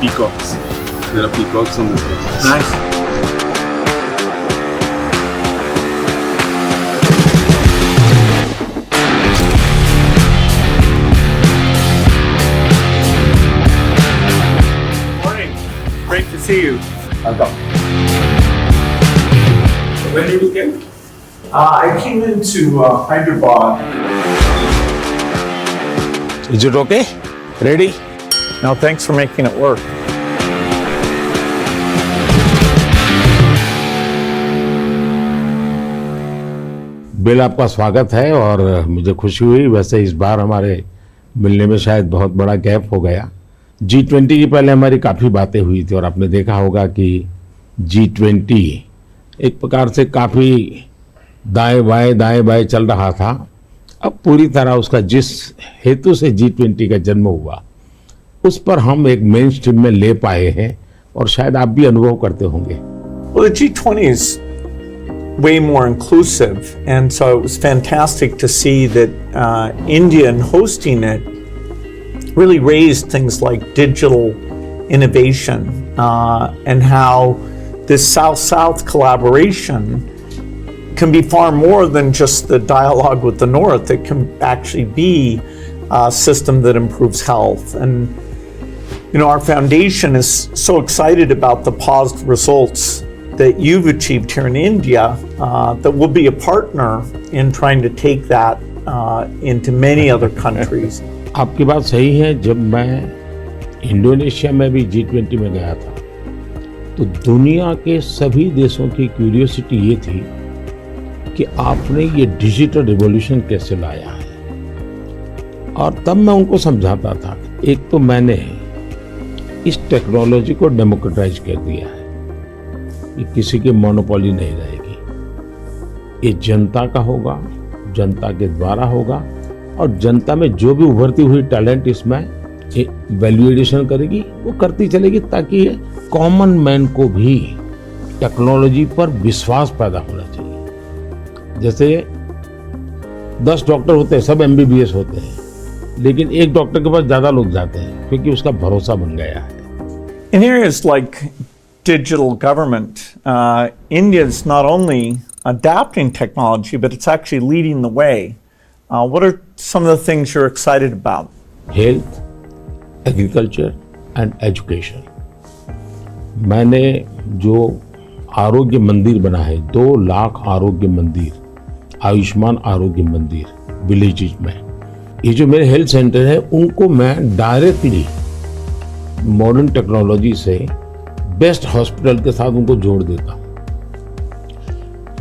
peacocks. There are peacocks on this one. Nice. Morning. Great to see you. Welcome. When did you get? I came into Hyderabad. Is it okay? Ready? No, thanks for making it work. Bill, आपका स्वागत है और मुझे खुशी हुई। वैसे इस बार हमारे मिलने में शायद बहुत बड़ा गैप हो गया। G20 की पहले हमारी काफ़ी बातें हुई थी और आपने देखा होगा कि G20 एक प्रकार से काफ़ी दाएं बाएं चल रहा था। अब पूरी तरह उसका जिस हेतु से G20 का जन्म हुआ उस पर हम एक मेन स्ट्रीम में ले पाए हैं और शायद आप भी अनुभव करते होंगे। Well, the G20 is way more inclusive, and so it was fantastic to see that India, in hosting it, really raised things like digital innovation and how this South-South collaboration can be far more than just the dialogue with the North. It can actually be a system that improves health. And you know, our foundation is so excited about the positive results that you've achieved here in India that we'll be a partner in trying to take that into many other countries. आपकी बात सही है। जब मैं Indonesia में भी G20 में गया था तो दुनिया के सभी देशों की क्यूरियोसिटी ये थी कि आपने ये डिजिटल रिवॉल्यूशन कैसे लाया है। और तब मैं उनको समझाता था, एक तो मैंने इस टेक्नोलॉजी को डेमोक्रेटाइज कर दिया है, ये किसी की मोनोपोली नहीं रहेगी, ये जनता का होगा, जनता के द्वारा होगा और जनता में जो भी उभरती हुई टैलेंट इसमें वैल्यू एडिशन करेगी वो करती चलेगी, ताकि कॉमन मैन को भी टेक्नोलॉजी पर विश्वास पैदा होना चाहिए। जैसे 10 डॉक्टर होते हैं, सब MBBS होते हैं, लेकिन एक डॉक्टर के पास ज़्यादा लोग जाते हैं क्योंकि उसका भरोसा बन गया है। In areas like digital government, India is not only adapting technology, but it's actually leading the way. What are some of the things you're excited about? Health, agriculture and education. मैंने जो आरोग्य मंदिर बना है, 2 लाख आरोग्य मंदिर, आयुष्मान आरोग्य मंदिर विलेजेस में, ये जो मेरे हेल्थ सेंटर है उनको मैं डायरेक्टली मॉडर्न टेक्नोलॉजी से बेस्ट हॉस्पिटल के साथ उनको जोड़ देता हूँ।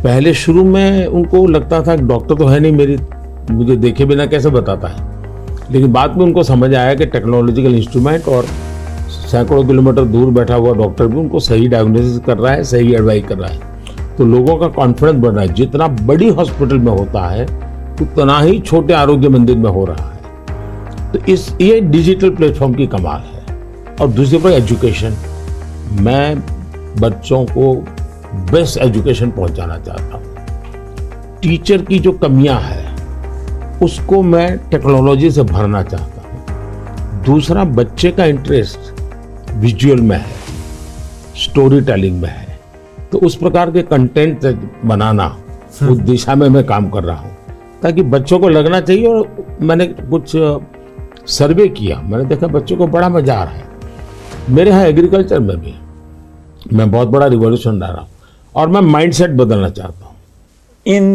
पहले शुरू में उनको लगता था कि डॉक्टर तो है नहीं, मुझे देखे बिना कैसे बताता है, लेकिन बाद में उनको समझ आया कि टेक्नोलॉजिकल इंस्ट्रूमेंट और सैकड़ों किलोमीटर दूर बैठा हुआ डॉक्टर भी उनको सही डायग्नोसिस कर रहा है, सही एडवाइस कर रहा है। तो लोगों का कॉन्फिडेंस बढ़ रहा है। जितना बड़ी हॉस्पिटल में होता है उतना ही छोटे आरोग्य मंदिर में हो रहा है। तो ये डिजिटल प्लेटफॉर्म की कमाल है। और दूसरी पर एजुकेशन, मैं बच्चों को बेस्ट एजुकेशन पहुंचाना चाहता हूँ। टीचर की जो कमियां हैं उसको मैं टेक्नोलॉजी से भरना चाहता हूँ। दूसरा, बच्चे का इंटरेस्ट विजुअल में है, स्टोरी टेलिंग में है, तो उस प्रकार के कंटेंट बनाना, उस दिशा में मैं काम कर रहा हूँ ताकि बच्चों को लगना चाहिए। और मैंने कुछ सर्वे किया, मैंने देखा बच्चों को बड़ा मजा आ रहा है। मेरे यहाँ एग्रीकल्चर में भी मैं बहुत बड़ा रिवॉल्यूशन ला रहा हूँ और मैं माइंडसेट बदलना चाहता हूँ। In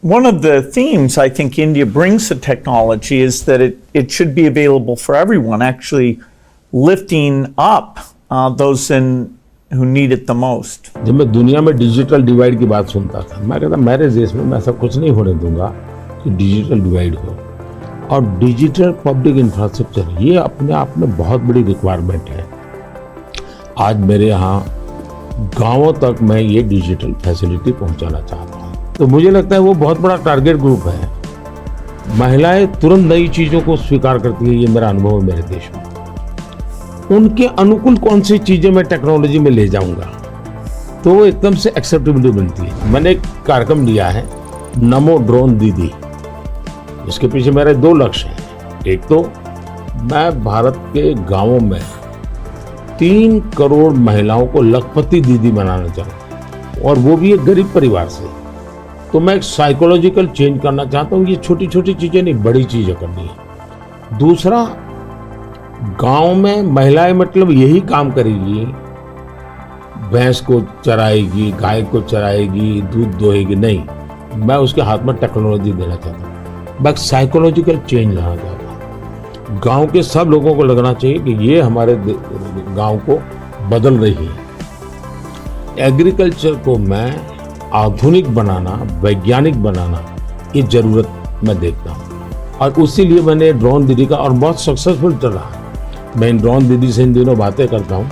one of the themes I think India brings to technology is that it should be available for everyone, actually lifting up those who need it the most. जब मैं दुनिया में डिजिटल डिवाइड की बात सुनता था, मैं कहता मेरे देश में मैं ऐसा कुछ नहीं होने दूंगा कि डिजिटल डिवाइड हो। और डिजिटल पब्लिक इंफ्रास्ट्रक्चर ये अपने आप में बहुत बड़ी रिक्वायरमेंट है। आज मेरे यहाँ गांवों तक मैं ये डिजिटल फैसिलिटी पहुंचाना चाहता हूँ। तो मुझे लगता है वो बहुत बड़ा टारगेट ग्रुप है। महिलाएं तुरंत नई चीज़ों को स्वीकार करती है, ये मेरा अनुभव है मेरे देश में। उनके अनुकूल कौन सी चीज़ें मैं टेक्नोलॉजी में ले जाऊंगा तो वो एकदम से एक्सेप्टेबिलिटी बनती है। मैंने एक कार्यक्रम लिया है, नमो ड्रोन दीदी। इसके पीछे मेरे 2 लक्ष्य हैं। एक तो मैं भारत के गांवों में 3 करोड़ महिलाओं को लखपति दीदी बनाना चाहूँ, और वो भी एक गरीब परिवार से। तो मैं एक साइकोलॉजिकल चेंज करना चाहता हूँ। ये छोटी छोटी चीज़ें नहीं, बड़ी चीज़ें करनी है। दूसरा, गांव में महिलाएं मतलब यही काम करेगी, भैंस को चराएगी, गाय को चराएगी, दूध दोहेगी, नहीं। मैं उसके हाथ में टेक्नोलॉजी देना चाहता हूँ। मैं साइकोलॉजिकल चेंज लाना चाहता हूँ। गांव के सब लोगों को लगना चाहिए कि ये हमारे गांव को बदल रही है। एग्रीकल्चर को मैं आधुनिक बनाना, वैज्ञानिक बनाना, ये जरूरत मैं देखता हूँ। और उसीलिए मैंने ड्रोन दीदी का, और बहुत सक्सेसफुल चल रहा है। मैं इन ड्रोन दीदी से इन दिनों बातें करता हूँ,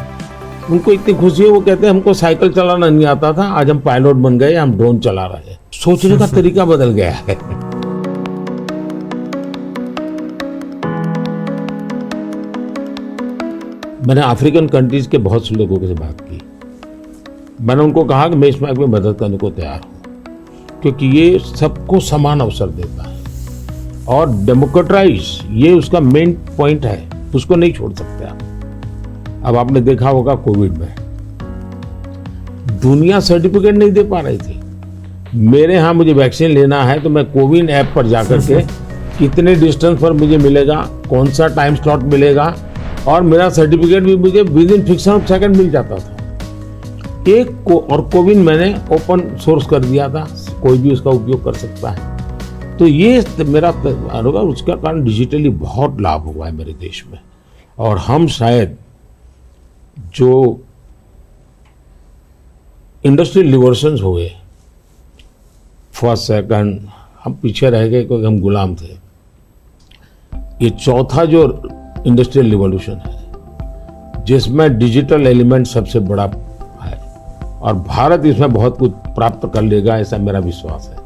उनको इतनी खुशी है। वो कहते हैं हमको साइकिल चलाना नहीं आता था, आज हम पायलट बन गए, हम ड्रोन चला रहे हैं। सोचने का तरीका बदल गया है। मैंने अफ्रीकन कंट्रीज के बहुत से लोगों से बात की। मैंने उनको कहा कि मैं इसमें आपकी मदद करने को तैयार हूँ, क्योंकि ये सबको समान अवसर देता है और डेमोक्रेटाइज, ये उसका मेन पॉइंट है, उसको नहीं छोड़ सकते आप। अब आपने देखा होगा कोविड में दुनिया सर्टिफिकेट नहीं दे पा रही थी। मेरे यहाँ मुझे वैक्सीन लेना है तो मैं कोविन ऐप पर जाकर के कितने डिस्टेंस पर मुझे मिलेगा, कौन सा टाइम स्लॉट मिलेगा, और मेरा सर्टिफिकेट भी मुझे within fraction of second मिल जाता था। और कोविन मैंने ओपन सोर्स कर दिया था, कोई भी उसका उपयोग कर सकता है। तो ये मेरा होगा, उसका कारण डिजिटली बहुत लाभ हुआ है मेरे देश में। और हम शायद जो इंडस्ट्रियल रिवॉल्यूशंस हुए, फर्स्ट सेकंड, हम पीछे रह गए क्योंकि हम गुलाम थे। ये चौथा जो इंडस्ट्रियल रिवॉल्यूशन है, जिसमें डिजिटल एलिमेंट सबसे बड़ा है, और भारत इसमें बहुत कुछ प्राप्त कर लेगा, ऐसा मेरा विश्वास है।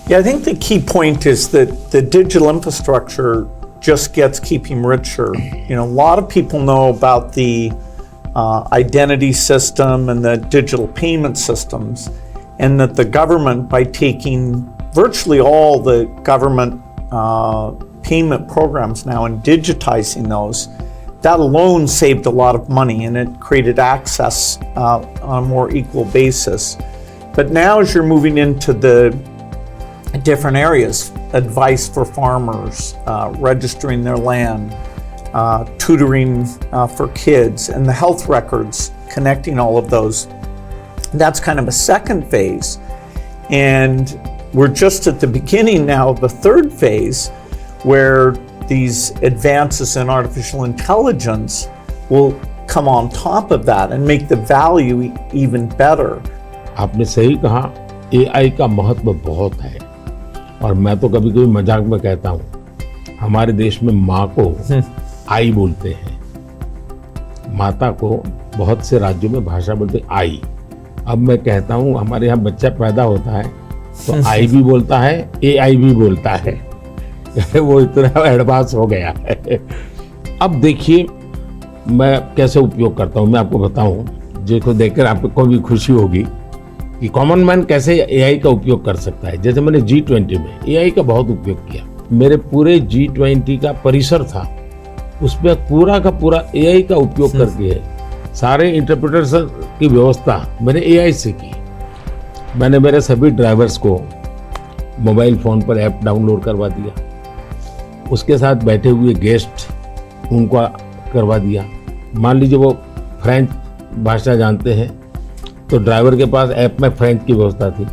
Yeah, I think the key point is that the digital infrastructure just gets keeping richer. You know, a lot of people know about the identity system and the digital payment systems, and that the government, by taking virtually all the government payment programs now and digitizing those, that alone saved a lot of money, and it created access on a more equal basis. But now as you're moving into the different areas, advice for farmers, registering their land, tutoring for kids, and the health records, connecting all of those, that's kind of a second phase. And we're just at the beginning now of the third phase, where these advances in artificial intelligence will come on top of that and make the value even better. आपने सही कहा, AI का महत्व बहुत है। और मैं तो कभी कभी मजाक में कहता हूँ, हमारे देश में माँ को आई बोलते हैं, माता को बहुत से राज्यों में भाषा बोलते हैं आई। अब मैं कहता हूँ हमारे यहाँ बच्चा पैदा होता है तो आई भी बोलता है, AI भी बोलता है। वो इतना एडवांस हो गया है। अब देखिए मैं कैसे उपयोग करता हूँ, मैं आपको बताऊँ, जिसको देखकर आपको भी खुशी होगी कि कॉमन मैन कैसे AI का उपयोग कर सकता है। जैसे मैंने G20 में AI का बहुत उपयोग किया। मेरे पूरे G20 का परिसर था, उसमें पूरा का पूरा AI का उपयोग करके सारे इंटरप्रिटेशन की व्यवस्था मैंने AI से की। मैंने मेरे सभी ड्राइवर्स को मोबाइल फ़ोन पर ऐप डाउनलोड करवा दिया, उसके साथ बैठे हुए गेस्ट उनको करवा दिया। मान लीजिए वो फ्रेंच भाषा जानते हैं तो ड्राइवर के पास ऐप में फ्रेंच की व्यवस्था थी,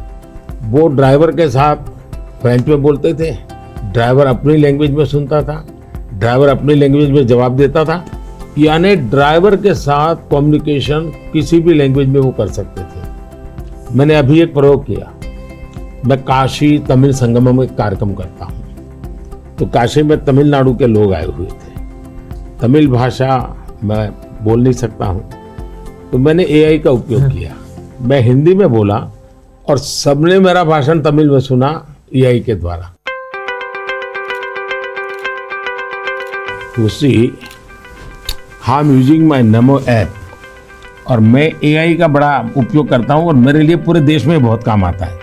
वो ड्राइवर के साथ फ्रेंच में बोलते थे, ड्राइवर अपनी लैंग्वेज में सुनता था, ड्राइवर अपनी लैंग्वेज में जवाब देता था। यानी ड्राइवर के साथ कम्युनिकेशन किसी भी लैंग्वेज में वो कर सकते थे। मैंने अभी एक प्रयोग किया, मैं काशी तमिल संगम में कार्यक्रम करता हूँ, तो काशी में तमिलनाडु के लोग आए हुए थे, तमिल भाषा मैं बोल नहीं सकता हूँ, तो मैंने AI का उपयोग किया। मैं हिंदी में बोला और सबने मेरा भाषण तमिल में सुना AI के द्वारा। उसी I am using my NaMo app, और मैं AI का बड़ा उपयोग करता हूँ और मेरे लिए पूरे देश में बहुत काम आता है।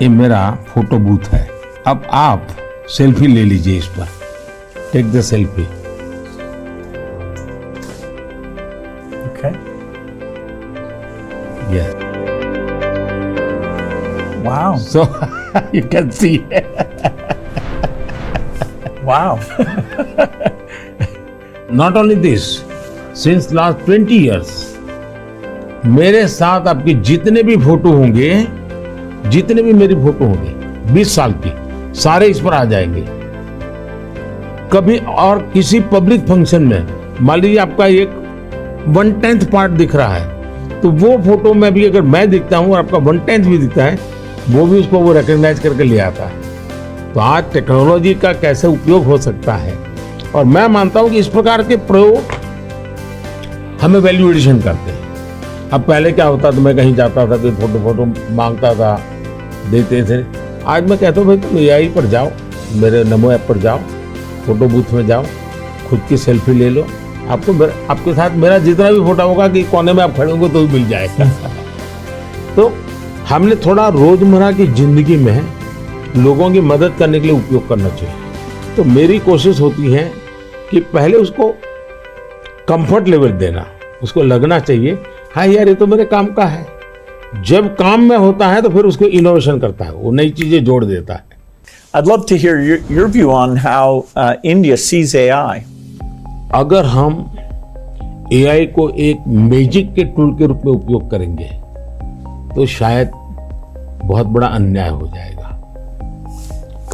ये मेरा फोटो बूथ है। अब आप सेल्फी ले लीजिए इस पर, take the selfie. Okay. Yes. Wow. So you can see. Wow. Not only this, since last 20 years, मेरे साथ आपके जितने भी फोटो होंगे, जितने भी मेरी फोटो होंगे 20 साल की, सारे इस पर आ जाएंगे। कभी और किसी पब्लिक फंक्शन में मान लीजिए आपका एक 1/10 पार्ट दिख रहा है, तो वो फोटो में भी अगर मैं दिखता हूँ और आपका 1/10 भी दिखता है, वो भी उसको वो रिकॉग्नाइज करके ले आता है। तो आज टेक्नोलॉजी का कैसे उपयोग हो सकता है, और मैं मानता हूँ कि इस प्रकार के प्रयोग हमें वैल्यू एडिशन करते हैं। अब पहले क्या होता था, मैं कहीं जाता था, कोई फोटो मांगता था, देते थे। आज मैं कहता हूँ भाई तुम AI पर जाओ, मेरे नमो ऐप पर जाओ, फोटो बूथ में जाओ, खुद की सेल्फी ले लो, आपको आपके साथ मेरा जितना भी फोटो होगा कि कोने में आप खड़े होंगे तो भी मिल जाएगा। तो हमने थोड़ा रोजमर्रा की जिंदगी में लोगों की मदद करने के लिए उपयोग करना चाहिए। तो मेरी कोशिश होती है कि पहले उसको कंफर्ट लेवल देना, उसको लगना चाहिए हाँ यार ये तो मेरे काम का है। जब काम में होता है तो फिर उसको इनोवेशन करता है, वो नई चीजें जोड़ देता है। I'd love to hear your view on how India sees AI. अगर हम AI को एक मैजिक के टूल के रूप में उपयोग करेंगे तो शायद बहुत बड़ा अन्याय हो जाएगा।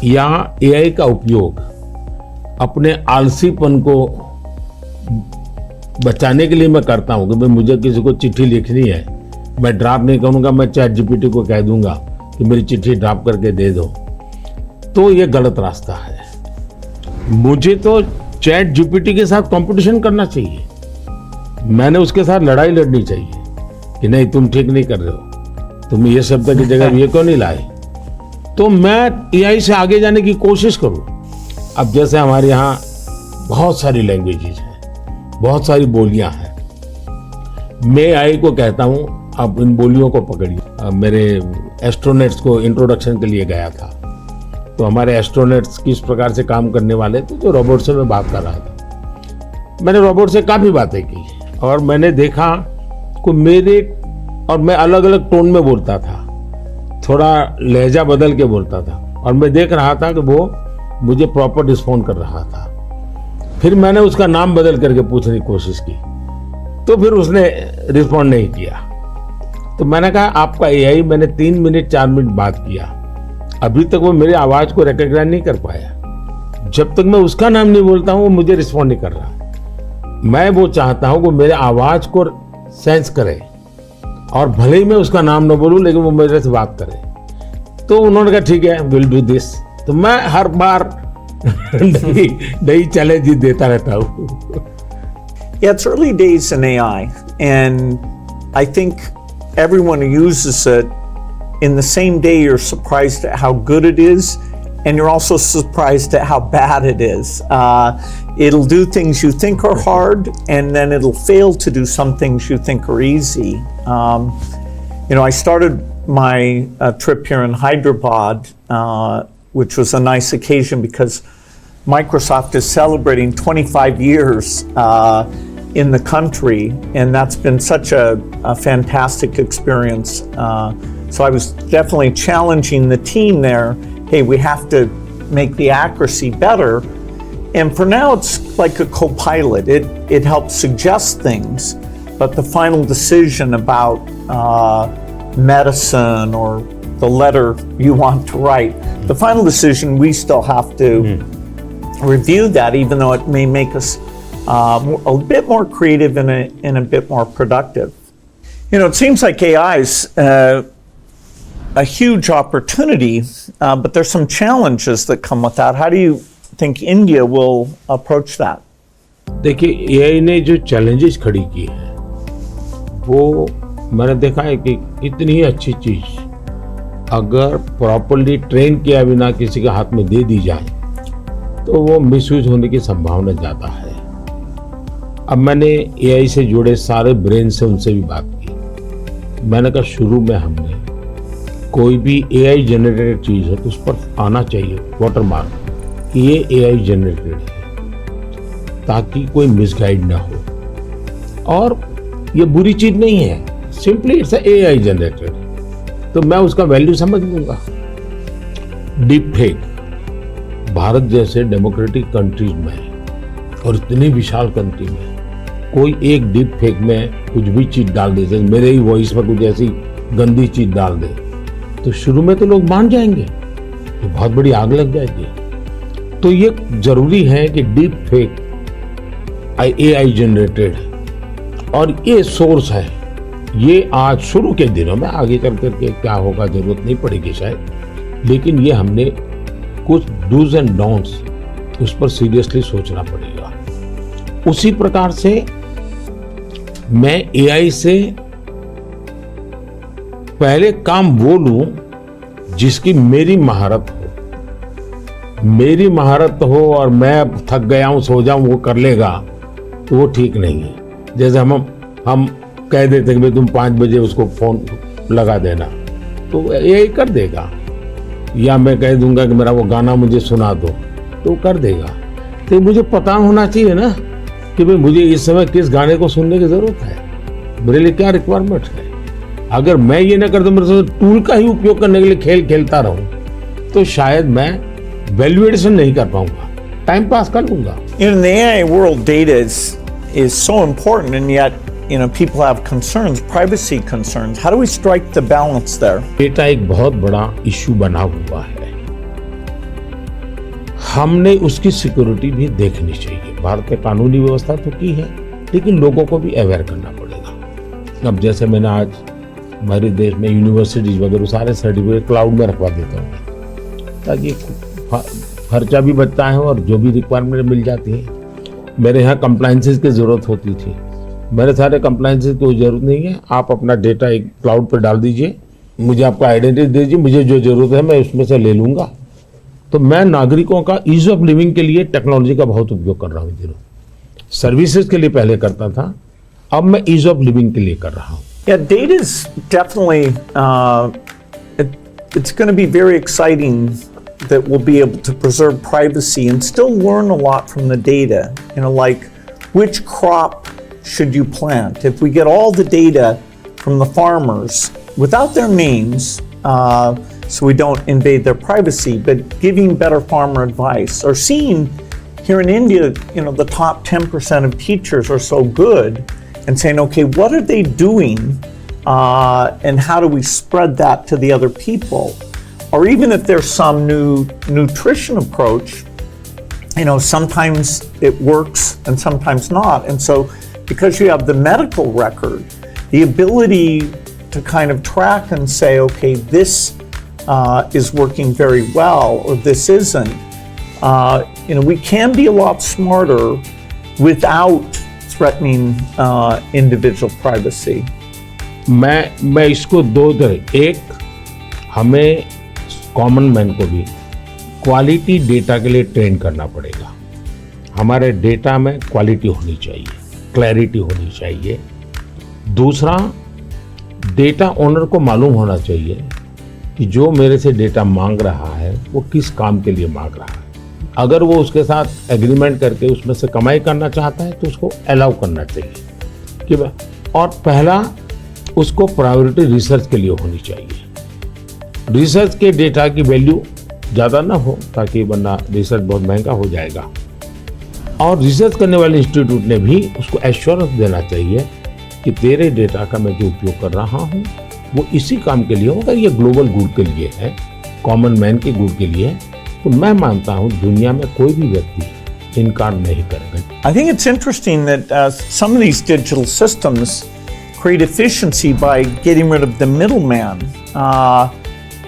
यहाँ AI का उपयोग अपने आलसीपन को बचाने के लिए मैं करता हूँ कि भाई मुझे किसी को चिट्ठी लिखनी है, मैं ड्राफ्ट नहीं करूँगा, मैं ChatGPT को कह दूंगा कि मेरी चिट्ठी ड्राफ्ट करके दे दो, तो ये गलत रास्ता है। मुझे तो ChatGPT के साथ कंपटीशन करना चाहिए, मैंने उसके साथ लड़ाई लड़नी चाहिए कि नहीं तुम ठीक नहीं कर रहे हो, तुम ये शब्द की जगह ये क्यों नहीं लाए, तो मैं AI से आगे जाने की कोशिश करूं। अब जैसे हमारे यहाँ बहुत सारी लैंग्वेजेज हैं, बहुत सारी बोलियां हैं, मैं AI को कहता हूं आप इन बोलियों को पकड़िए। मेरे एस्ट्रोनॉट्स को इंट्रोडक्शन के लिए गया था, तो हमारे एस्ट्रोनॉट्स किस प्रकार से काम करने वाले थे, तो रोबोट से मैं बात कर रहा था। मैंने रोबोट से काफी बातें की और मैंने देखा कि और मैं अलग अलग टोन में बोलता था, थोड़ा लहजा बदल के बोलता था, और मैं देख रहा था कि वो मुझे प्रॉपर रिस्पॉन्ड कर रहा था। फिर मैंने उसका नाम बदल करके पूछने की कोशिश की, तो फिर उसने रिस्पॉन्ड नहीं किया। तो मैंने कहा आपका AI, मैंने 3 मिनट 4 मिनट बात किया, अभी तक वो मेरी आवाज को रिकॉग्नाइज नहीं कर पाया। जब तक मैं उसका नाम नहीं बोलता हूं वो मुझे रिस्पॉन्ड नहीं कर रहा। मैं वो चाहता हूं कि मेरे आवाज को सेंस करे, और भले ही मैं उसका नाम न बोलूं लेकिन वो मेरे से बात करे। तो उन्होंने कहा ठीक है विल डू दिस। तो मैं हर बार नई चैलेंज देता रहता हूँ। Yeah, it's early days in AI, and I think everyone who uses it, in the same day you're surprised at how good it is, and you're also surprised at how bad it is. It'll do things you think are hard, and then it'll fail to do some things you think are easy. I started my trip here in Hyderabad, which was a nice occasion because Microsoft is celebrating 25 years in the country, and that's been such a fantastic experience. So I was definitely challenging the team there. Hey, we have to make the accuracy better. And for now, it's like a co-pilot. It helps suggest things, but the final decision about medicine or the letter you want to write, the final decision, we still have to review that, even though it may make us a bit more creative and a bit more productive. It seems like AI is a huge opportunity, but there's some challenges that come with that. How do you think India will approach that? देखिए AI ने जो challenges खड़ी की है, वो मैंने देखा है कि इतनी अच्छी चीज अगर प्रॉपर्ली ट्रेन किया बिना किसी के हाथ में दे दी जाए तो वो मिसयूज होने की संभावना ज़्यादा है। अब मैंने AI से जुड़े सारे ब्रेन से उनसे भी बात की। मैंने कहा शुरू में हमने कोई भी AI जनरेटेड चीज़ है तो उस पर आना चाहिए वाटरमार्क कि ये AI जनरेटेड है, ताकि कोई मिसगाइड ना हो। और ये बुरी चीज नहीं है, सिंपली इट्स AI जनरेटेड, तो मैं उसका वैल्यू समझ लूंगा। डीप फेक भारत जैसे डेमोक्रेटिक कंट्रीज में और इतनी विशाल कंट्री में कोई एक डीप फेक में कुछ भी चीज डाल दे, जैसे मेरे ही वॉइस में कुछ ऐसी गंदी चीज डाल दे, तो शुरू में तो लोग मान जाएंगे, तो बहुत बड़ी आग लग जाएगी। तो ये जरूरी है कि डीप फेक AI जनरेटेड और ये सोर्स है, ये आज शुरू के दिनों में, आगे चल करके क्या होगा जरूरत नहीं पड़ेगी शायद, लेकिन ये हमने कुछ डूज एंड डोंट्स उस पर सीरियसली सोचना पड़ेगा। उसी प्रकार से मैं AI से पहले काम वो लूं जिसकी मेरी महारत हो। मेरी महारत हो और मैं थक गया हूं, सो जाऊं, वो कर लेगा, तो वो ठीक नहीं है। जैसे हम कह देते कि भाई तुम 5 बजे उसको फोन लगा देना, तो AI कर देगा, या मैं कह दूंगा कि मेरा वो गाना मुझे सुना दो, तो कर देगा। तो मुझे पता होना चाहिए ना कि भाई मुझे इस समय किस गाने को सुनने की जरूरत है, मेरे लिए क्या रिक्वायरमेंट है। अगर मैं ये ना कर दूं, मेरे से टूल का ही उपयोग करने के लिए खेल खेलता रहूं, तो शायद मैं वैल्यूएशन नहीं कर पाऊंगा, टाइम पास कर लूंगा। In the AI world, data is so important, and yet, people have concerns, privacy concerns. How do we strike the balance there? Data एक बहुत बड़ा इश्यू बना हुआ है, हमने उसकी सिक्योरिटी भी देखनी चाहिए। भारत में कानूनी व्यवस्था तो की है, लेकिन लोगों को भी अवेयर करना पड़ेगा। अब जैसे मैंने आज हमारे देश में यूनिवर्सिटीज वगैरह सारे सर्टिफिकेट क्लाउड में रखवा देता हूँ, ताकि खर्चा भी बचता है और जो भी रिक्वायरमेंट मिल जाती है। मेरे यहाँ कंप्लायंसेस की ज़रूरत होती थी, मेरे सारे कंप्लायंसेस की कोई ज़रूरत नहीं है, आप अपना डेटा एक क्लाउड पर डाल दीजिए, मुझे आपका आइडेंटिटी दीजिए, मुझे जो ज़रूरत है मैं उसमें से ले लूँगा। तो मैं नागरिकों का ईज ऑफ लिविंग के लिए टेक्नोलॉजी का बहुत उपयोग कर रहा हूँ। दिनों सर्विसेज के लिए पहले करता था, अब मैं ईज ऑफ लिविंग के लिए कर रहा हूँ। Yeah, data is definitely, it's going to be very exciting that we'll be able to preserve privacy and still learn a lot from the data. Like which crop should you plant? If we get all the data from the farmers without their names, so we don't invade their privacy, but giving better farmer advice, or seeing here in India, the top 10% of teachers are so good, and saying, okay, what are they doing, and how do we spread that to the other people? Or even if there's some new nutrition approach, sometimes it works and sometimes not. And so because you have the medical record, the ability to kind of track and say, okay, this is working very well, or this isn't, we can be a lot smarter without threatening individual privacy. मैं इसको दो तरह, एक हमें common man को भी quality data के लिए ट्रेन करना पड़ेगा। हमारे डेटा में क्वालिटी होनी चाहिए, क्लैरिटी होनी चाहिए। दूसरा, डेटा ओनर को मालूम होना चाहिए कि जो मेरे से डेटा मांग रहा है वो किस काम के लिए मांग रहा है। अगर वो उसके साथ एग्रीमेंट करके उसमें से कमाई करना चाहता है तो उसको अलाउ करना चाहिए कि और पहला, उसको प्रायोरिटी रिसर्च के लिए होनी चाहिए। रिसर्च के डेटा की वैल्यू ज़्यादा ना हो, ताकि वरना रिसर्च बहुत महंगा हो जाएगा। और रिसर्च करने वाले इंस्टीट्यूट ने भी उसको एश्योरेंस देना चाहिए कि तेरे डेटा का मैं जो उपयोग कर रहा हूँ वो इसी काम के लिए होगा, ये ग्लोबल गुड के लिए है, कॉमन मैन के गुड के लिए है। तो मैं मानता हूँ दुनिया में कोई भी व्यक्ति इनकार नहीं करेगा। I think it's interesting that some of these digital systems create efficiency by getting rid of the middleman,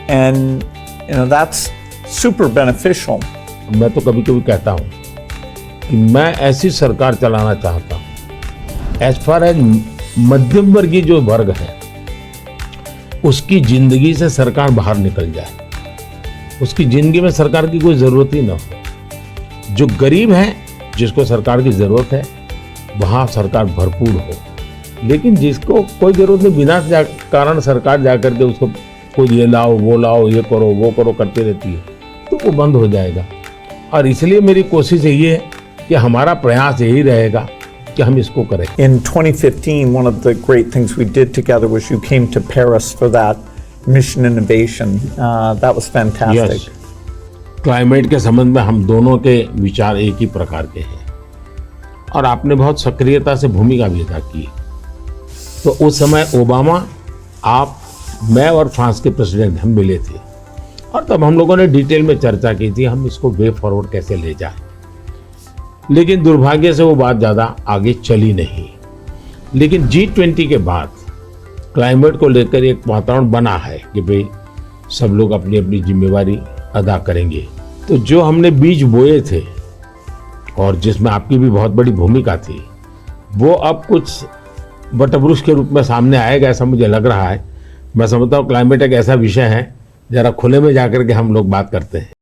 and that's super beneficial. मैं तो कभी कभी कहता हूँ कि मैं ऐसी सरकार चलाना चाहता हूँ एज फार एज मध्यम वर्गीय जो वर्ग है उसकी जिंदगी से सरकार बाहर निकल जाए, उसकी जिंदगी में सरकार की कोई जरूरत ही ना हो। जो गरीब है जिसको सरकार की जरूरत है वहां सरकार भरपूर हो, लेकिन जिसको कोई जरूरत नहीं बिना कारण सरकार जाकर के उसको कोई ये लाओ वो लाओ, ये करो वो करो करती रहती है, तो वो बंद हो जाएगा। और इसलिए मेरी कोशिश यही है कि हमारा प्रयास यही रहेगा कि हम इसको करें। In 2015, one of the great things we did together was you came to Paris for that mission innovation. That was fantastic. Yes. Climate के संबंध में हम दोनों के विचार एक ही प्रकार के हैं और आपने बहुत सक्रियता से भूमिका भी अदा की। तो उस समय ओबामा, आप, मैं और फ्रांस के प्रेसिडेंट हम मिले थे और तब हम लोगों ने डिटेल में चर्चा की थी हम इसको वे फॉरवर्ड कैसे ले जाएं। लेकिन दुर्भाग्य से वो बात ज़्यादा आगे चली नहीं। लेकिन G20 के बाद क्लाइमेट को लेकर एक वातावरण बना है कि भाई सब लोग अपनी अपनी जिम्मेवारी अदा करेंगे। तो जो हमने बीज बोए थे और जिसमें आपकी भी बहुत बड़ी भूमिका थी, वो अब कुछ वटवृक्ष के रूप में सामने आएगा ऐसा मुझे लग रहा है। मैं समझता हूँ क्लाइमेट एक ऐसा विषय है जरा खुले में जाकर के हम लोग बात करते हैं।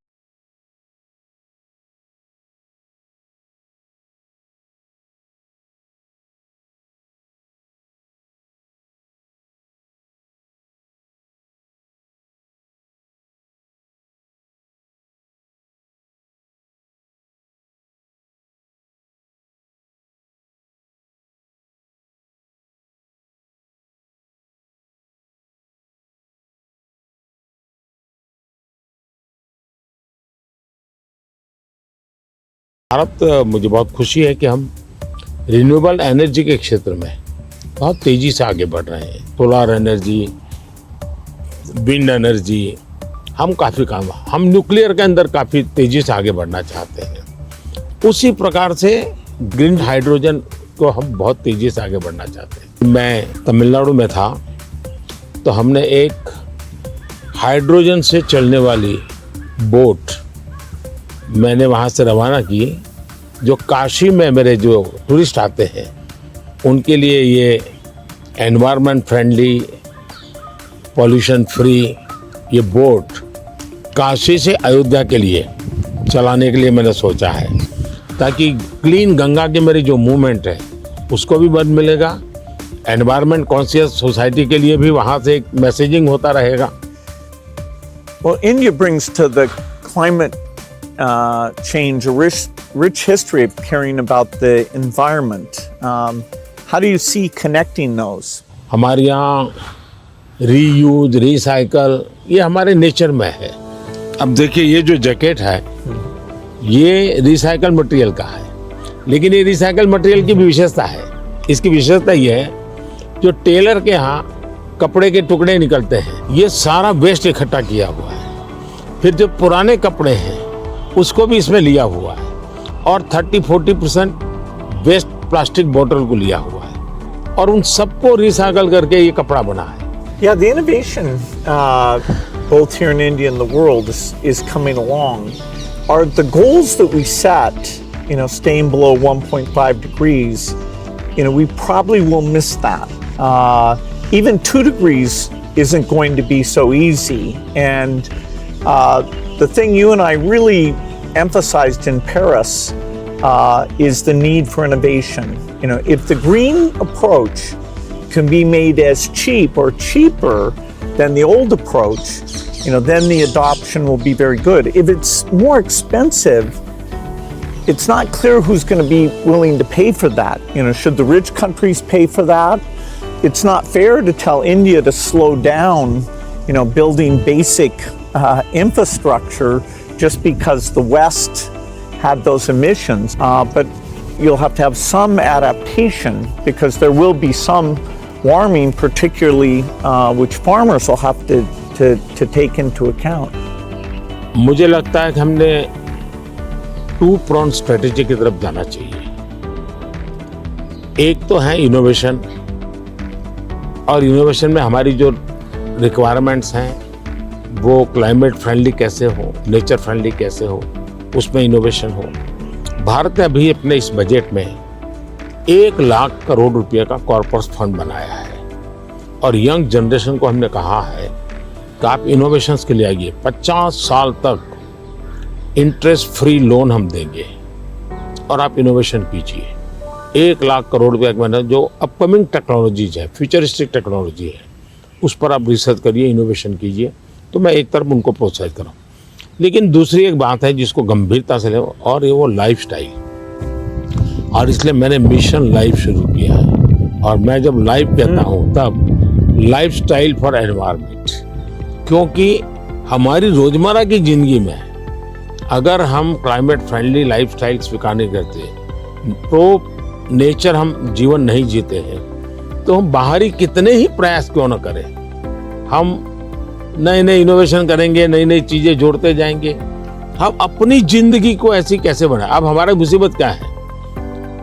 भारत, मुझे बहुत खुशी है कि हम रिन्यूएबल एनर्जी के क्षेत्र में बहुत तेज़ी से आगे बढ़ रहे हैं। सोलर एनर्जी, विंड एनर्जी, हम काफ़ी काम, हम न्यूक्लियर के अंदर काफ़ी तेज़ी से आगे बढ़ना चाहते हैं। उसी प्रकार से ग्रीन हाइड्रोजन को हम बहुत तेज़ी से आगे बढ़ना चाहते हैं। मैं तमिलनाडु में था तो हमने एक हाइड्रोजन से चलने वाली बोट मैंने वहाँ से रवाना की, जो काशी में मेरे जो टूरिस्ट आते हैं उनके लिए ये एनवायरनमेंट फ्रेंडली, पॉल्यूशन फ्री ये बोट काशी से अयोध्या के लिए चलाने के लिए मैंने सोचा है, ताकि क्लीन गंगा की मेरी जो मूवमेंट है उसको भी बल मिलेगा, एनवायरनमेंट कॉन्शियस सोसाइटी के लिए भी वहाँ से एक मैसेजिंग होता रहेगा। Well, India brings to the climate change a rich history of caring about the environment. How do you see connecting those? हमारे यहाँ रीयूज, रिसाइकल ये हमारे नेचर में है। अब देखिए ये जो जैकेट है ये रिसाइकल मटेरियल का है, लेकिन ये रिसाइकल मटेरियल की भी विशेषता है। इसकी विशेषता ये है जो टेलर के यहाँ कपड़े के टुकड़े निकलते हैं ये सारा वेस्ट इकट्ठा किया हुआ है। फिर जो पुराने कपड़े हैं उसको भी इसमें लिया हुआ है और 30-40% वेस्ट प्लास्टिक बोतल को लिया हुआ है और उन सबको रिसाइकल करके ये कपड़ा बना है। Yeah, the innovation both here in India and the world is coming along. Are the goals that we set, staying below 1.5 degrees, we probably will miss that. Even 2 degrees isn't going to be so easy. And the thing you and I really emphasized in Paris is the need for innovation. If the green approach can be made as cheap or cheaper than the old approach, then the adoption will be very good. If it's more expensive, it's not clear who's going to be willing to pay for that. Should the rich countries pay for that? It's not fair to tell India to slow down, building basic infrastructure just because the West had those emissions. But you'll have to have some adaptation because there will be some warming, particularly which farmers will have to take into account. मुझे लगता है कि हमने 2-prong strategy की तरफ जाना चाहिए। एक तो है इनोवेशन, और इनोवेशन में हमारी जो रिक्वायरमेंट्स हैं वो क्लाइमेट फ्रेंडली कैसे हो, नेचर फ्रेंडली कैसे हो, उसमें इनोवेशन हो। भारत ने अभी अपने इस बजट में 1 लाख करोड़ रुपए का कॉर्पस फंड बनाया है और यंग जनरेशन को हमने कहा है कि आप इनोवेशंस के लिए आइए। 50 साल तक इंटरेस्ट फ्री लोन हम देंगे और आप इनोवेशन कीजिए। 1 लाख करोड़ रुपए का जो अपकमिंग टेक्नोलॉजीज है, फ्यूचरिस्टिक टेक्नोलॉजी है, उस पर आप रिसर्च करिए, इनोवेशन कीजिए। तो मैं एक तरफ उनको प्रोत्साहित करूँ, लेकिन दूसरी एक बात है जिसको गंभीरता से ले, और ये वो लाइफस्टाइल। और इसलिए मैंने मिशन लाइफ शुरू किया है। और मैं जब लाइफ कहता हूँ तब लाइफस्टाइल फॉर एनवायरनमेंट, क्योंकि हमारी रोजमर्रा की जिंदगी में अगर हम क्लाइमेट फ्रेंडली लाइफस्टाइल स्वीकार नहीं करते, तो नेचर हम जीवन नहीं जीते हैं, तो हम बाहरी कितने ही प्रयास क्यों न करें, हम नए नए इनोवेशन करेंगे, नई नई चीजें जोड़ते जाएंगे, हम अपनी जिंदगी को ऐसी कैसे बनाए। अब हमारा मुसीबत क्या है,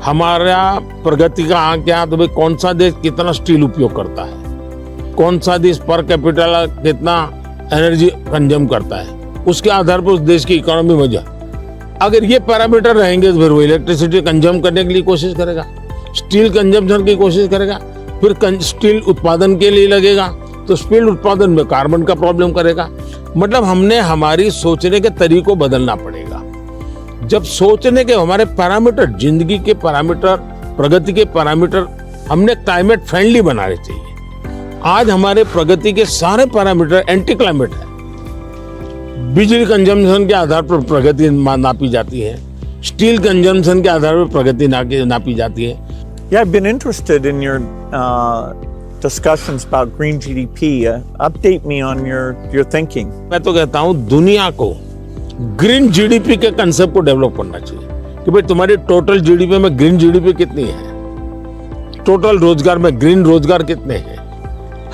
हमारा प्रगति का आंक क्या, तो भाई कौन सा देश कितना स्टील उपयोग करता है, कौन सा देश पर कैपिटल कितना एनर्जी कंज्यूम करता है, उसके आधार पर उस देश की इकोनॉमी में जा। अगर ये पैरामीटर रहेंगे तो फिर वो इलेक्ट्रिसिटी कंज्यूम करने के लिए कोशिश करेगा, स्टील कंजम्पशन की कोशिश करेगा, फिर स्टील उत्पादन के लिए लगेगा, तो स्टील उत्पादन में कार्बन का प्रॉब्लम करेगा। मतलब हमने हमारी सोचने के तरीकों बदलना पड़ेगा। जब सोचने के हमारे पैरामीटर, जिंदगी के पैरामीटर, प्रगति के पैरामीटर हमने क्लाइमेट फ्रेंडली बनाने चाहिए। आज हमारे प्रगति के सारे पैरामीटर एंटी क्लाइमेट है। बिजली कंजम्पशन के आधार पर प्रगति नापी जाती है, स्टील कंजम्पशन के आधार पर प्रगति नापी जाती है। Yeah, I've been interested in your discussions about green GDP. Update me on your thinking. मैं तो कहता हूँ दुनिया को ग्रीन जीडीपी के कंसेप्ट को डेवलप करना चाहिए कि भाई तुम्हारी टोटल जीडीपी में ग्रीन जीडीपी कितनी है, टोटल रोजगार में ग्रीन रोजगार कितने हैं।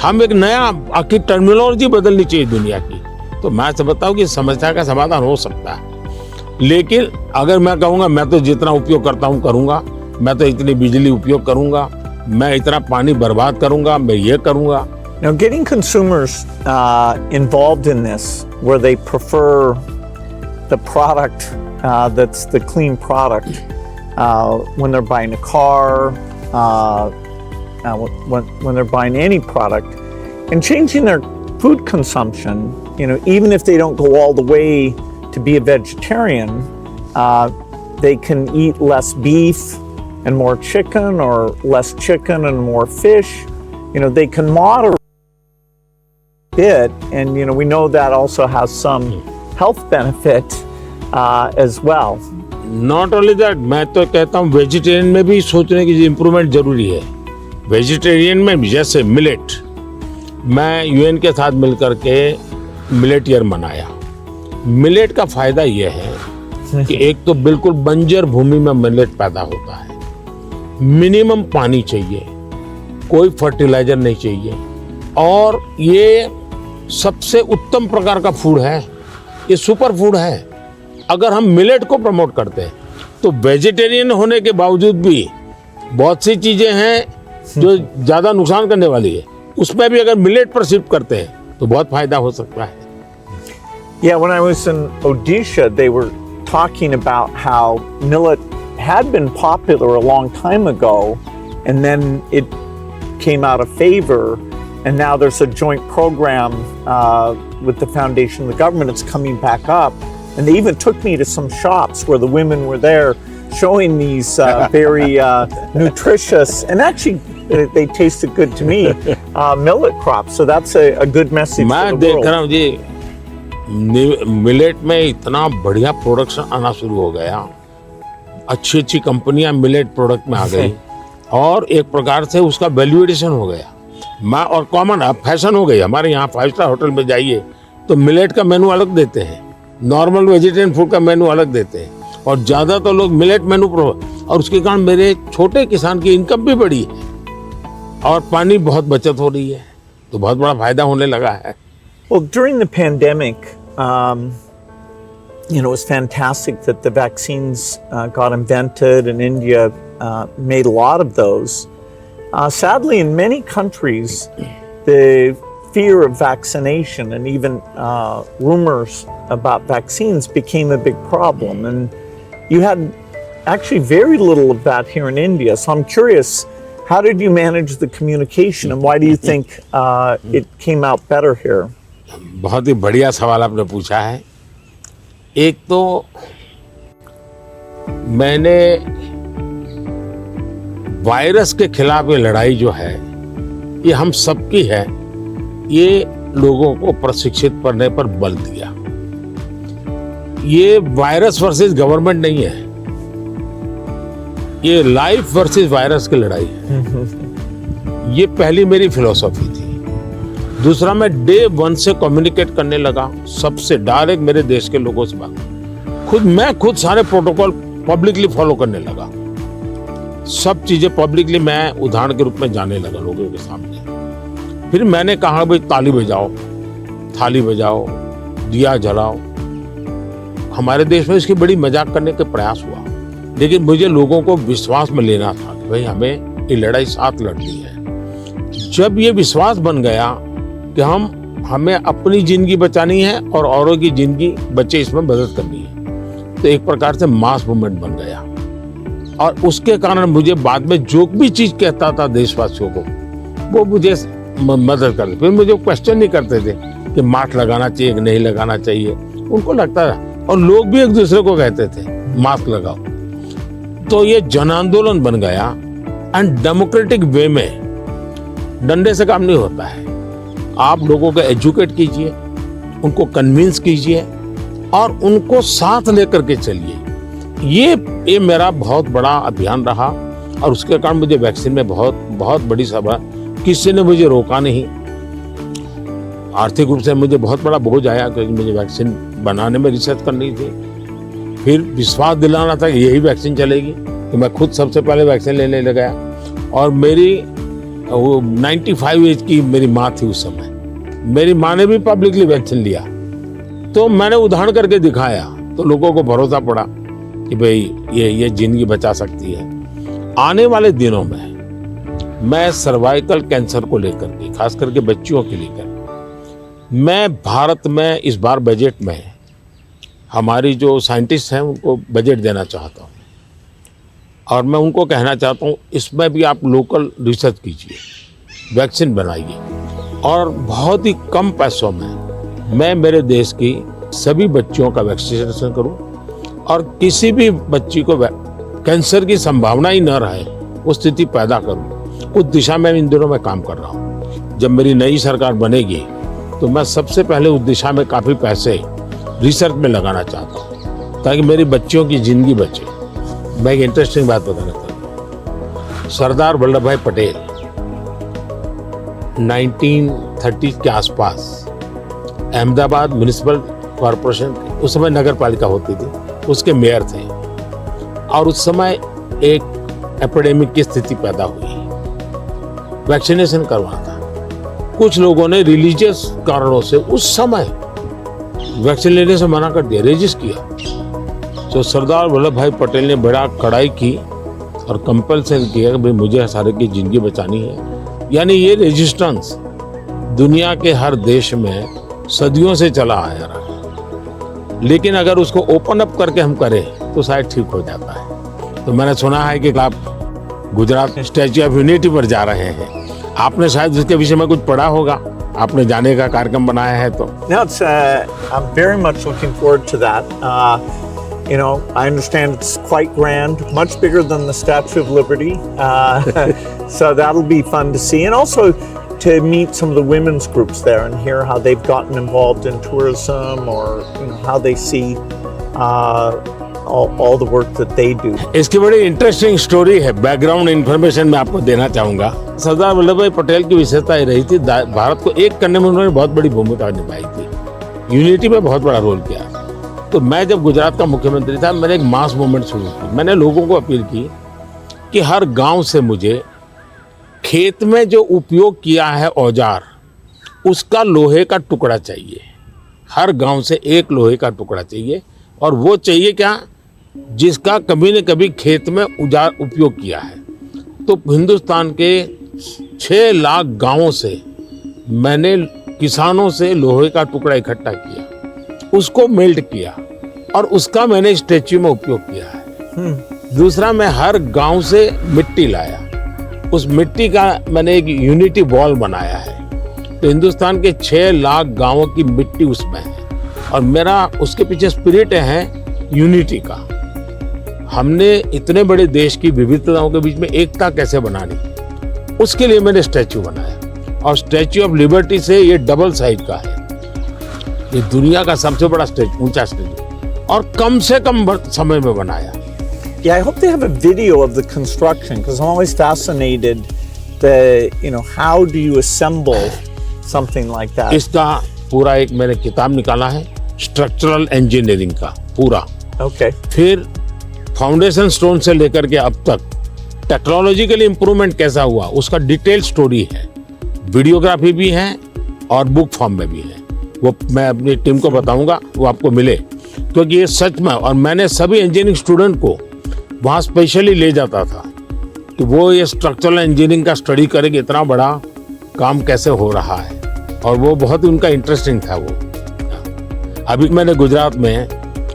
हम एक नया आखिर टर्मिनोलॉजी बदलनी चाहिए दुनिया की। तो मैं समझता हूँ कि समस्या का समाधान हो सकता है, लेकिन अगर मैं कहूँगा मैं तो जितना उपयोग करता हूँ करूँगा, मैं तो इतनी बिजली उपयोग करूँगा, मैं इतना पानी बर्बाद करूँगा, मैं ये करूँगा। Now, getting consumers involved in this, where they prefer the product that's the clean product when they're buying a car, when they're buying any product, and changing their food consumption, even if they don't go all the way to be a vegetarian, they can eat less beef and more chicken, or less chicken and more fish. They can moderate a bit, and we know that also has some health benefit as well. Not only that, मैं तो कहता हूँ vegetarian में भी सोचने की improvement जरूरी है। वेजिटेरियन में जैसे मिलेट, मैं यूएन के साथ मिलकर के मिलेट ईयर मनाया। मिलेट का फायदा यह है कि एक तो बिल्कुल बंजर भूमि में मिलेट पैदा होता है, मिनिमम पानी चाहिए, कोई फर्टिलाइजर नहीं चाहिए, और ये सबसे उत्तम प्रकार का फूड है, ये सुपर फूड है। अगर हम मिलेट को प्रमोट करते हैं तो वेजिटेरियन होने के बावजूद भी बहुत सी चीजें हैं जो ज्यादा नुकसान करने वाली है, उसमें भी अगर मिलेट पर शिफ्ट करते हैं तो बहुत फायदा हो सकता है। Yeah, when I was in Odisha, they were talking about how millet had been popular a long time ago, and then it came out of favor, and now there's a joint program with the foundation and the government. It's coming back up, and they even took me to some shops where the women were there showing these very nutritious, and actually they tasted good to me, millet crops. So that's a good message मैं for the देख world. रहा हूँ जी, millet में इतना बढ़िया production आना शुरू हो गया, अच्छी अच्छी कंपनियां मिलेट प्रोडक्ट में आ गई, और एक प्रकार से उसका वैल्यू एडिशन हो गया। और कॉमन अब फैशन हो गई। हमारे यहाँ 5 स्टार होटल में जाइए तो मिलेट का मेनू अलग देते हैं, नॉर्मल वेजिटेरियन फूड का मेनू अलग देते हैं, और ज़्यादा तो लोग मिलेट मेनू और उसके कारण मेरे छोटे किसान की इनकम भी बढ़ी है और पानी बहुत बचत हो रही है, तो बहुत बड़ा फायदा होने लगा है। Well, during the pandemic, it was fantastic that the vaccines got invented, and India made a lot of those. Sadly, in many countries, the fear of vaccination and even rumors about vaccines became a big problem. And you had actually very little of that here in India. So I'm curious, how did you manage the communication, and why do you think it came out better here? बहुत ही बढ़िया सवाल आपने पूछा है। एक तो मैंने virus के खिलाफ ये लड़ाई जो है, ये हम सबकी है, ये लोगों को प्रशिक्षित करने पर बल दिया। ये वायरस वर्सेस गवर्नमेंट नहीं है, ये लाइफ वर्सेस वायरस की लड़ाई है। ये पहली मेरी फिलॉसफी थी। दूसरा, मैं डे 1 से कम्युनिकेट करने लगा सबसे डायरेक्ट, मेरे देश के लोगों से बात। मैं खुद सारे प्रोटोकॉल पब्लिकली फॉलो करने लगा। सब चीजें पब्लिकली मैं उदाहरण के रूप में जाने लगा लोगों के सामने। फिर मैंने कहा भाई ताली बजाओ, थाली बजाओ, दिया जलाओ। हमारे देश में इसकी बड़ी मजाक करने का प्रयास हुआ, लेकिन मुझे लोगों को विश्वास में लेना था कि भाई हमें ये लड़ाई साथ लड़नी है। जब ये विश्वास बन गया कि हमें अपनी जिंदगी बचानी है और औरों की जिंदगी बचे, इसमें मदद करनी है, तो एक प्रकार से मास मूवमेंट बन गया। और उसके कारण मुझे बाद में जो भी चीज कहता था देशवासियों को, वो मुझे मदद करते। फिर मुझे क्वेश्चन नहीं करते थे कि मास्क लगाना चाहिए कि नहीं लगाना चाहिए, उनको लगता था। और लोग भी एक दूसरे को कहते थे मास्क लगाओ। तो ये जन आंदोलन बन गया। एंड डेमोक्रेटिक वे में डंडे से काम नहीं होता है। आप लोगों को एजुकेट कीजिए, उनको कन्विंस कीजिए और उनको साथ लेकर के चलिए। ये मेरा बहुत बड़ा अभियान रहा और उसके कारण मुझे वैक्सीन में बहुत बड़ी सभा, किसी ने मुझे रोका नहीं। आर्थिक रूप से मुझे बहुत बड़ा बोझ आया क्योंकि मुझे वैक्सीन बनाने में रिसर्च करनी थी। फिर विश्वास दिलाना था कि यही वैक्सीन चलेगी, तो मैं खुद सबसे पहले वैक्सीन लेने लगा। और मेरी 95 एज की मेरी माँ थी उस समय। मेरी माँ ने भी पब्लिकली वैक्सीन लिया, तो मैंने उदाहरण करके दिखाया, तो लोगों को भरोसा पड़ा कि भाई ये जिंदगी बचा सकती है। आने वाले दिनों में मैं सर्वाइकल कैंसर को लेकर के, खास करके बच्चियों के लेकर, मैं भारत में इस बार बजट में हमारी जो साइंटिस्ट हैं उनको बजट देना चाहता हूँ। और मैं उनको कहना चाहता हूँ इसमें भी आप लोकल रिसर्च कीजिए, वैक्सीन बनाइए और बहुत ही कम पैसों में मैं मेरे देश की सभी बच्चियों का वैक्सीनेशन करूँ और किसी भी बच्ची को कैंसर की संभावना ही न रहे वो स्थिति पैदा करूँ। उस दिशा में इन दिनों मैं काम कर रहा हूँ। जब मेरी नई सरकार बनेगी तो मैं सबसे पहले उस दिशा में काफ़ी पैसे रिसर्च में लगाना चाहता हूँ ताकि मेरी बच्चियों की जिंदगी बचे। मैं एक इंटरेस्टिंग बात बताना चाहता हूँ। सरदार वल्लभ भाई पटेल 1930 के आसपास अहमदाबाद म्युनिसिपल कॉरपोरेशन, उस समय नगर पालिका होती थी, उसके मेयर थे। और उस समय एक एपिडेमिक की स्थिति पैदा हुई, वैक्सीनेशन करवाना था। कुछ लोगों ने रिलीजियस कारणों से उस समय वैक्सीन लेने से मना कर दिया, रेजिस्ट किया। तो सरदार वल्लभ भाई पटेल ने बड़ा कड़ाई की और कंपल्सन किया कि भाई मुझे सारे की जिंदगी बचानी है। यानी ये रेजिस्टेंस दुनिया के हर देश में सदियों से चला आया रहा, लेकिन अगर उसको ओपन अप करके हम करें तो शायद ठीक हो जाता है। तो मैंने सुना है कि आप गुजरात स्टैच्यू ऑफ यूनिटी पर जा रहे हैं, आपने शायद उसके विषय में कुछ पढ़ा होगा, आपने जाने का कार्यक्रम बनाया है तो। No, I'm very much looking forward to that. You know, I understand it's quite grand, much bigger than the Statue of Liberty. So that'll be fun to see. And also to meet some of the women's groups there and hear how they've gotten involved in tourism or you know, how they see all the work that they do. इसकी बड़ी interesting story है, background information मैं आपको देना चाहूँगा। सरदार वल्लभ भाई पटेल की विशेषता ये रही थी, भारत को एक करने में उन्होंने बहुत बड़ी भूमिका निभाई थी, यूनिटी में बहुत बड़ा रोल किया। तो मैं जब गुजरात का मुख्यमंत्री था, मैंने एक मास मूवमेंट शुरू की। मैंने लोगों को अपील की कि हर गांव से मुझे खेत में जो उपयोग किया है औजार, उसका लोहे का टुकड़ा चाहिए। हर गांव से एक लोहे का टुकड़ा चाहिए, और वो चाहिए क्या, जिसका कभी न कभी खेत में औजार उपयोग किया है। तो हिंदुस्तान के 6 लाख गांवों से मैंने किसानों से लोहे का टुकड़ा इकट्ठा किया, उसको मेल्ट किया और उसका मैंने स्टैच्यू में उपयोग किया है। दूसरा, मैं हर गांव से मिट्टी लाया, उस मिट्टी का मैंने एक यूनिटी बॉल बनाया है। तो हिंदुस्तान के 6 लाख गांवों की मिट्टी उसमें है, और मेरा उसके पीछे स्पिरिट है यूनिटी का। हमने इतने बड़े देश की विविधताओं के बीच में एकता कैसे बनानी, उसके लिए मैंने स्टैच्यू बनाया। और स्टैच्यू ऑफ लिबर्टी से ये डबल साइज का है, ये दुनिया का सबसे बड़ा ऊंचा स्टैच्यू, और कम से कम समय में बनाया। Yeah, I hope they have a video of the construction because I'm always fascinated how do you assemble something like that? इसका पूरा एक मैंने किताब निकाला है स्ट्रक्चरल इंजीनियरिंग का पूरा। Okay. फिर फाउंडेशन स्टोन से लेकर के अब तक टेक्नोलॉजिकल इंप्रूवमेंट कैसा हुआ उसका डिटेल स्टोरी है, वीडियोग्राफी भी है और बुक फॉर्म में भी है। वो मैं अपनी टीम को बताऊंगा, वो आपको मिले, क्योंकि ये सच में। और मैंने सभी इंजीनियरिंग स्टूडेंट को वहाँ स्पेशली ले जाता था कि वो ये स्ट्रक्चरल इंजीनियरिंग का स्टडी करेंगे, इतना बड़ा काम कैसे हो रहा है, और वो बहुत ही उनका इंटरेस्टिंग था वो। अभी मैंने गुजरात में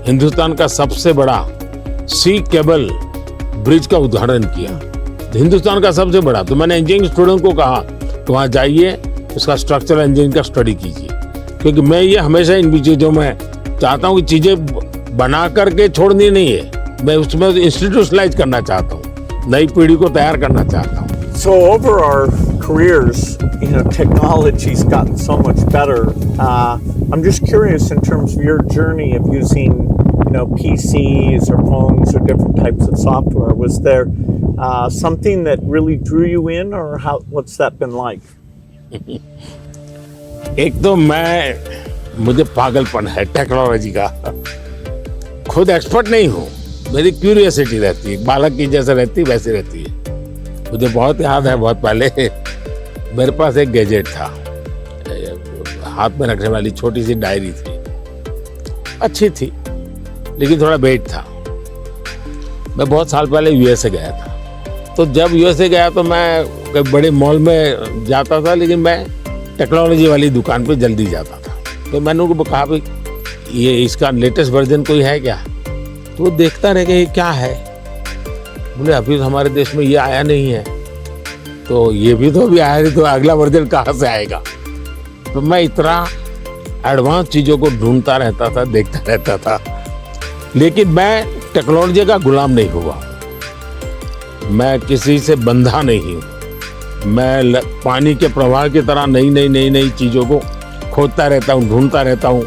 हिंदुस्तान का सबसे बड़ा सी केबल ब्रिज का उद्घाटन किया, हिंदुस्तान का सबसे बड़ा। तो मैंने इंजीनियरिंग स्टूडेंट को कहा तो वहाँ जाइए, उसका स्ट्रक्चरल इंजीनियरिंग का स्टडी कीजिए, क्योंकि मैं ये हमेशा इन चीज़ों में चाहता हूँ कि चीज़ें बना करके छोड़नी नहीं है, मैं उसमें इंस्टीट्यूशनलाइज करना चाहता हूँ, नई पीढ़ी को तैयार करना चाहता हूँ। So over our careers, technology's gotten so much better. I'm just curious in terms of your journey of using, PCs or phones or different types of software. Was there something that really drew you in, or what's that been like? एक तो मुझे पागलपन है technology का, खुद expert नहीं हूँ, मेरी क्यूरियोसिटी रहती है, बालक की जैसे रहती वैसे रहती है। मुझे बहुत याद है, बहुत पहले मेरे पास एक गैजेट था, हाथ में रखने वाली छोटी सी डायरी थी, अच्छी थी लेकिन थोड़ा वेट था। मैं बहुत साल पहले यूएसए गया था, तो जब यूएसए गया तो मैं बड़े मॉल में जाता था, लेकिन मैं टेक्नोलॉजी वाली दुकान पे जल्दी जाता था। तो मैंने उनको कहा भाई ये इसका लेटेस्ट वर्जन कोई है क्या? तो वो देखता रह गया ये क्या है, बोले अभी तो हमारे देश में ये आया नहीं है, तो ये भी तो अभी आया नहीं, तो अगला वर्जन कहाँ से आएगा? तो मैं इतना एडवांस चीज़ों को ढूंढता रहता था, देखता रहता था, लेकिन मैं टेक्नोलॉजी का गुलाम नहीं हुआ, मैं किसी से बंधा नहीं हूँ। मैं पानी के प्रवाह की तरह नई चीज़ों को खोजता रहता हूँ, ढूंढता रहता हूँ,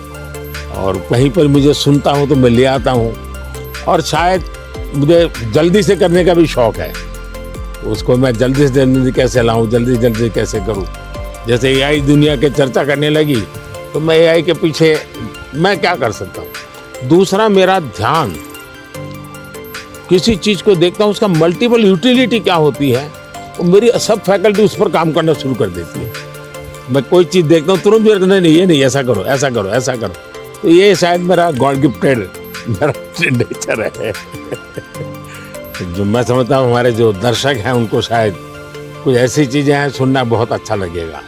और कहीं पर मुझे सुनता हूँ तो मैं ले आता हूँ। और शायद मुझे जल्दी से करने का भी शौक है, उसको मैं जल्दी से जल्दी कैसे लाऊं, जल्दी कैसे करूं। जैसे एआई दुनिया के चर्चा करने लगी तो मैं एआई के पीछे मैं क्या कर सकता हूं। दूसरा, मेरा ध्यान किसी चीज को देखता हूं, उसका मल्टीपल यूटिलिटी क्या होती है, और मेरी सब फैकल्टी उस पर काम करना शुरू कर देती है। मैं कोई चीज देखता हूँ तुरंत नहीं ये नहीं, ऐसा करो। तो ये शायद मेरा गॉड गिफ्टेड मेरा नेचर है। जो मैं समझता हूँ हमारे जो दर्शक हैं उनको शायद कुछ ऐसी चीजें हैं सुनना बहुत अच्छा लगेगा।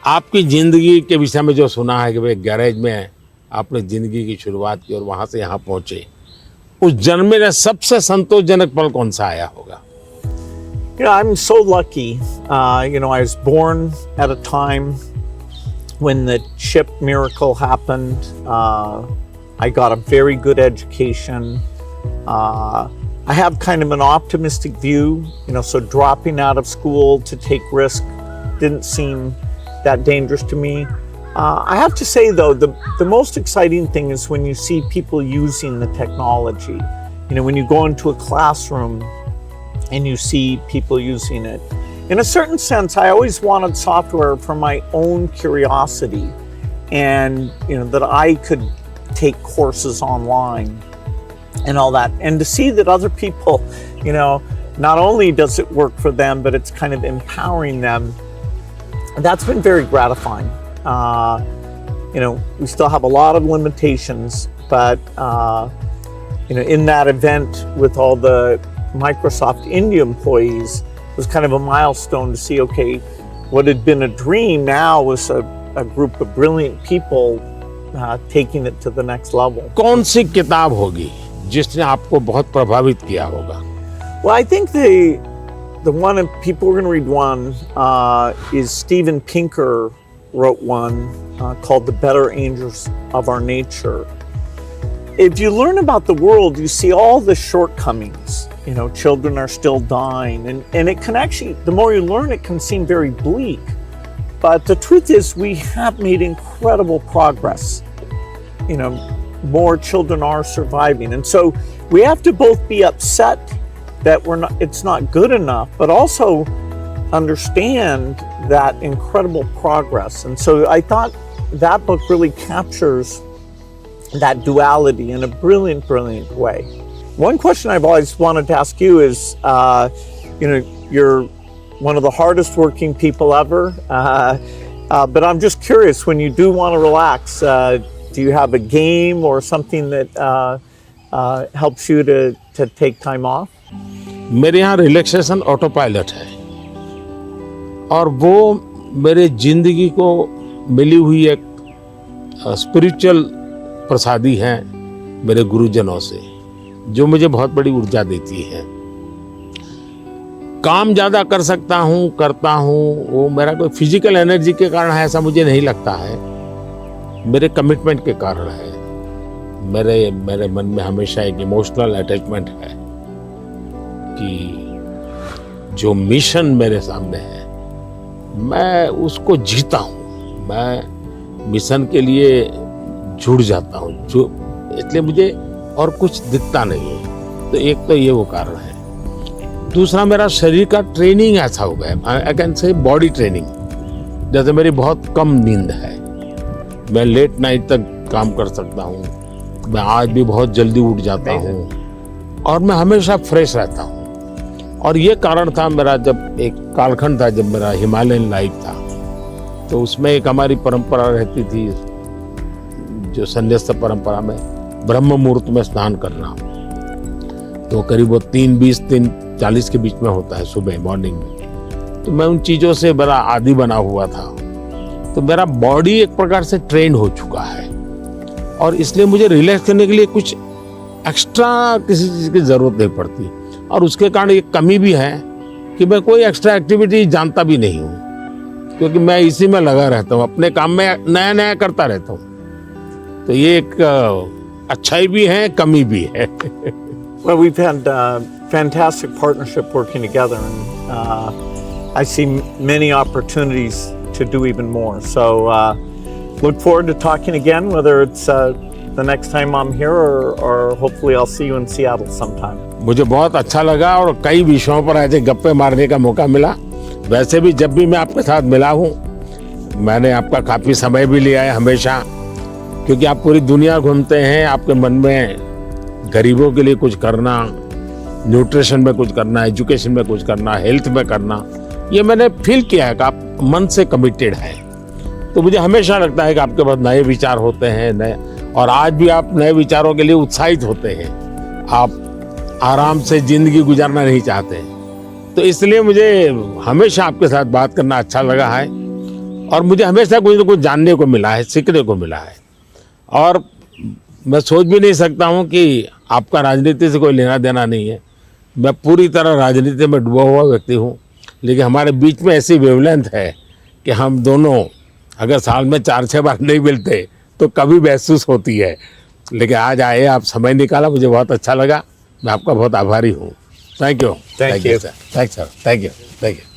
आपकी जिंदगी के विषय में जो सुना है कि भाई गैरेज में आपने जिंदगी की शुरुआत की और वहां से यहाँ पहुंचे, उस जन्म में सबसे संतोषजनक पल कौन सा आया होगा? I'm so lucky. I was born at a time when the chip miracle happened. I got a very good education. I have kind of an optimistic view, so dropping out of school to take risk didn't seem that dangerous to me. I have to say though, the most exciting thing is when you see people using the technology. When you go into a classroom and you see people using it. In a certain sense, I always wanted software for my own curiosity, and that I could take courses online and all that, and to see that other people, not only does it work for them, but it's kind of empowering them. That's been very gratifying. We still have a lot of limitations, but in that event with all the Microsoft India employees was kind of a milestone to see, okay, what had been a dream now was a group of brilliant people taking it to the next level. कौन सी किताब होगी जिसने आपको बहुत प्रभावित किया होगा? Well, I think the one, and people are going to read one, is Steven Pinker wrote one called The Better Angels of Our Nature. If you learn about the world, you see all the shortcomings. Children are still dying, and it can actually, the more you learn, it can seem very bleak. But the truth is, we have made incredible progress. More children are surviving. And so we have to both be upset that it's not good enough, but also understand that incredible progress. And so I thought that book really captures that duality in a brilliant, brilliant way. One question I've always wanted to ask you is, you're one of the hardest working people ever, but I'm just curious, when you do want to relax, do you have a game or something that helps you to take time off? मेरे यहाँ relaxation auto pilot है और वो मेरे जिंदगी को मिली हुई एक स्पिरिचुअल प्रसादी है मेरे गुरुजनों से, जो मुझे बहुत बड़ी ऊर्जा देती है। काम ज़्यादा कर सकता हूँ, करता हूँ, वो मेरा कोई फिजिकल एनर्जी के कारण है ऐसा मुझे नहीं लगता है, मेरे कमिटमेंट के कारण है। मेरे मन में हमेशा एक इमोशनल अटैचमेंट है कि जो मिशन मेरे सामने है मैं उसको जीता हूँ, मैं मिशन के लिए जुड़ जाता हूँ, जो इसलिए मुझे और कुछ दिखता नहीं है। तो एक तो ये वो कारण है। दूसरा, मेरा शरीर का ट्रेनिंग ऐसा हो गया, I can say body training. जैसे मेरी बहुत कम नींद है, मैं लेट नाइट तक काम कर सकता हूँ, मैं आज भी बहुत जल्दी उठ जाता हूँ और मैं हमेशा फ्रेश रहता हूँ। और ये कारण था मेरा, जब एक कालखंड था जब मेरा हिमालयन लाइफ था, तो उसमें एक हमारी परंपरा रहती थी, जो संन्यास्त परंपरा में ब्रह्म मुहूर्त में स्नान करना, तो करीब वो 3:20 3:40 के बीच में होता है सुबह मॉर्निंग में। तो मैं उन चीज़ों से बड़ा आदी बना हुआ था, तो मेरा बॉडी एक प्रकार से ट्रेंड हो चुका है और इसलिए मुझे रिलैक्स करने के लिए कुछ एक्स्ट्रा किसी चीज़ की ज़रूरत नहीं पड़ती। और उसके कारण एक कमी भी है कि मैं कोई एक्स्ट्रा एक्टिविटी जानता भी नहीं हूँ, क्योंकि मैं इसी में लगा रहता हूँ, अपने काम में नया नया करता रहता हूँ। तो ये एक अच्छाई भी है, कमी भी है। Well, we've had fantastic partnership working together, and I see many opportunities to do even more. So look forward to talking again, whether it's the next time I'm here or hopefully I'll see you in Seattle sometime. मुझे बहुत अच्छा लगा और कई विषयों पर ऐसे गप्पे मारने का मौका मिला। वैसे भी जब भी मैं आपके साथ मिला हूँ, मैंने आपका काफ़ी समय भी लिया है हमेशा, क्योंकि आप पूरी दुनिया घूमते हैं, आपके मन में गरीबों के लिए कुछ करना, न्यूट्रिशन में कुछ करना, एजुकेशन में कुछ करना, हेल्थ में करना, ये मैंने फील किया है कि आप मन से कमिटेड हैं। तो मुझे हमेशा लगता है कि आपके पास नए विचार होते हैं, नए, और आज भी आप नए विचारों के लिए उत्साहित होते हैं। आप आराम से ज़िंदगी गुजारना नहीं चाहते, तो इसलिए मुझे हमेशा आपके साथ बात करना अच्छा लगा है और मुझे हमेशा कुछ न कुछ जानने को मिला है, सीखने को मिला है। और मैं सोच भी नहीं सकता हूँ कि आपका राजनीति से कोई लेना देना नहीं है, मैं पूरी तरह राजनीति में डूबा हुआ व्यक्ति हूँ, लेकिन हमारे बीच में ऐसी वेवलेंथ है कि हम दोनों अगर साल में 4-6 बार नहीं मिलते तो कभी महसूस होती है। लेकिन आज आए, आप समय निकाला, मुझे बहुत अच्छा लगा, मैं आपका बहुत आभारी हूँ। Thank you. Thank you. Sir. Thank you.